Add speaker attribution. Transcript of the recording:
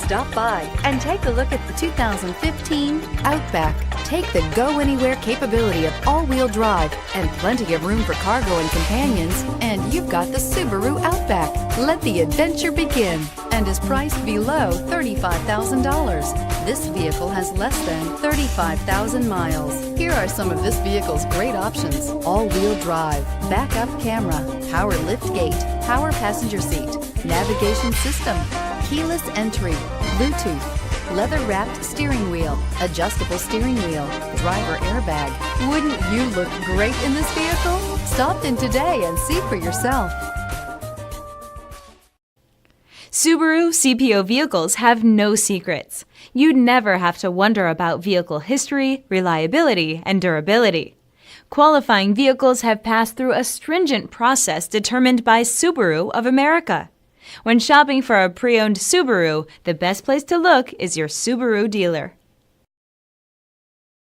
Speaker 1: Stop by and take a look at the 2015 Outback. Take the go-anywhere capability of all-wheel drive and plenty of room for cargo and companions, and you've got the Subaru Outback. Let the adventure begin, and is priced below $35,000. This vehicle has less than 35,000 miles. Here are some of this vehicle's great options: all-wheel drive, backup camera, power liftgate, power passenger seat, navigation system, keyless entry, Bluetooth, leather-wrapped steering wheel, adjustable steering wheel, driver airbag. Wouldn't you look great in this vehicle? Stop in today and see for yourself.
Speaker 2: Subaru CPO vehicles have no secrets. You'd never have to wonder about vehicle history, reliability, and durability. Qualifying vehicles have passed through a stringent process determined by Subaru of America. When shopping for a pre-owned Subaru, the best place to look is your Subaru dealer.